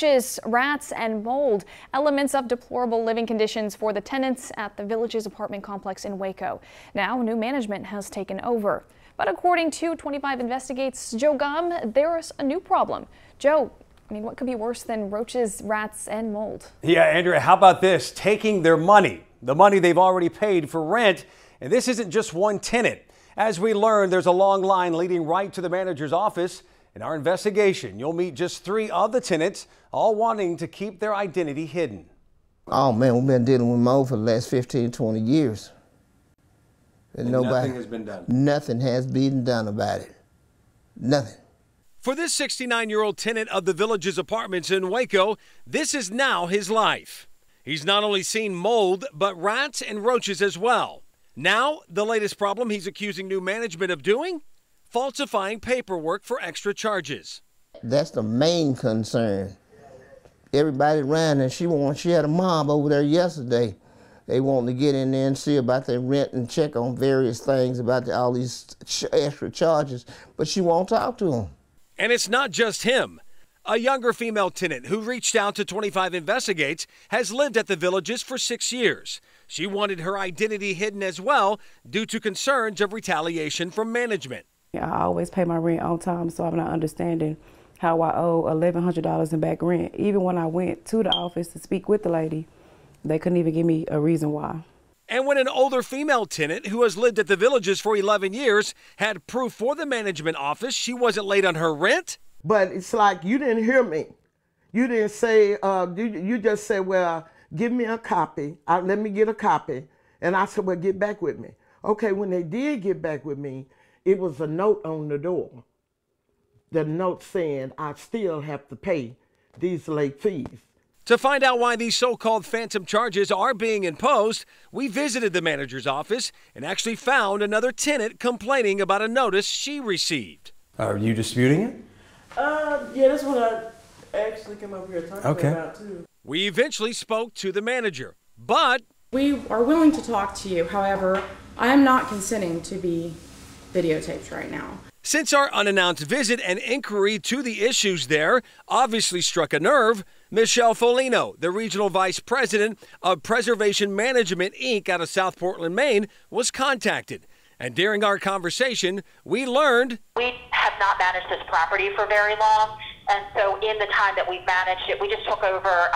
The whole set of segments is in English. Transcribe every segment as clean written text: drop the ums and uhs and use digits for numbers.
Roaches, rats, and mold, elements of deplorable living conditions for the tenants at the Villages apartment complex in Waco. Now, new management has taken over. But according to 25 Investigates' Joe Gum, there's a new problem. Joe, what could be worse than roaches, rats, and mold? Yeah, Andrea, how about this? Taking their money, the money they've already paid for rent. And this isn't just one tenant. As we learned, there's a long line leading right to the manager's office. In our investigation, you'll meet just 3 of the tenants, all wanting to keep their identity hidden. Oh man, we've been dealing with mold for the last 15, 20 years. And nothing has been done. Nothing has been done about it. Nothing. For this 69-year-old tenant of the Villages apartments in Waco, this is now his life. He's not only seen mold, but rats and roaches as well. Now, the latest problem he's accusing new management of doing? Falsifying paperwork for extra charges. That's the main concern. Everybody around there, she had a mob over there yesterday. They wanting to get in there and see about their rent and check on various things about all these extra charges, but she won't talk to them. And it's not just him. A younger female tenant who reached out to 25 Investigates has lived at the Villages for 6 years. She wanted her identity hidden as well due to concerns of retaliation from management. I always pay my rent on time, so I'm not understanding how I owe $1,100 in back rent. Even when I went to the office to speak with the lady, they couldn't even give me a reason why. And when an older female tenant who has lived at the Villages for 11 years had proof for the management office she wasn't late on her rent. But it's like you didn't hear me. You didn't say, you just said, well, give me a copy. Let me get a copy. And I said, well, get back with me. Okay, when they did get back with me, it was a note on the door. The note saying I still have to pay these late fees. To find out why these so-called phantom charges are being imposed, we visited the manager's office and actually found another tenant complaining about a notice she received. Are you disputing it? Yeah, that's what I actually came over here talking about too. We eventually spoke to the manager, but we are willing to talk to you. However, I am not consenting to be videotaped right now. Since our unannounced visit and inquiry to the issues there obviously struck a nerve, Michelle Folino, the Regional Vice President of Preservation Management, Inc. out of South Portland, Maine, was contacted. And during our conversation, we learned we have not managed this property for very long. And so in the time that we've managed it, we just took over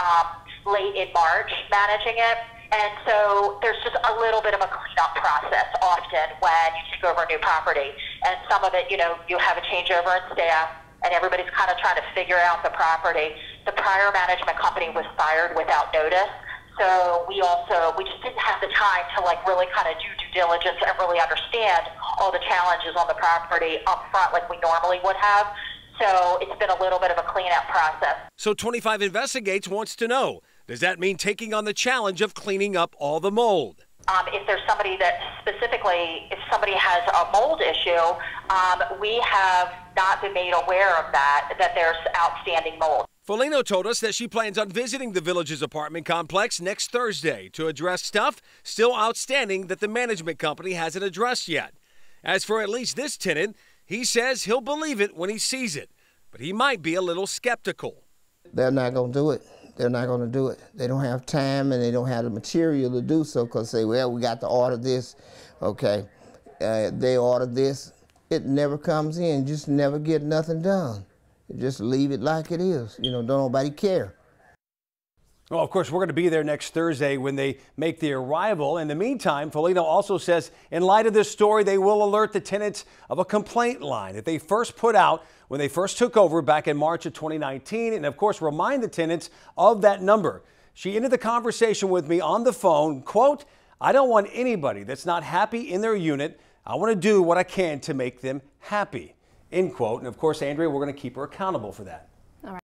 late in March managing it. And so there's just a little bit of a cleanup process often when you take over a new property. And some of it, you have a changeover in staff and everybody's kind of trying to figure out the property. The prior management company was fired without notice. So we just didn't have the time to really kind of do due diligence and really understand all the challenges on the property up front like we normally would have. So it's been a little bit of a cleanup process. So 25 Investigates wants to know, does that mean taking on the challenge of cleaning up all the mold? If there's somebody that specifically, if somebody has a mold issue, we have not been made aware of that there's outstanding mold. Folino told us that she plans on visiting the Villages apartment complex next Thursday to address stuff still outstanding that the management company hasn't addressed yet. As for at least this tenant, he says he'll believe it when he sees it, but he might be a little skeptical. They're not going to do it. They're not going to do it. They don't have time and they don't have the material to do so because they say, well, we got to order this. Okay, they order this. It never comes in. Just never get nothing done. Just leave it like it is. Don't nobody care. Well, of course, we're going to be there next Thursday when they make the arrival. In the meantime, Folino also says in light of this story, they will alert the tenants of a complaint line that they first put out when they first took over back in March of 2019. And of course, remind the tenants of that number. She ended the conversation with me on the phone, quote, "I don't want anybody that's not happy in their unit. I want to do what I can to make them happy," end quote. And of course, Andrea, we're going to keep her accountable for that.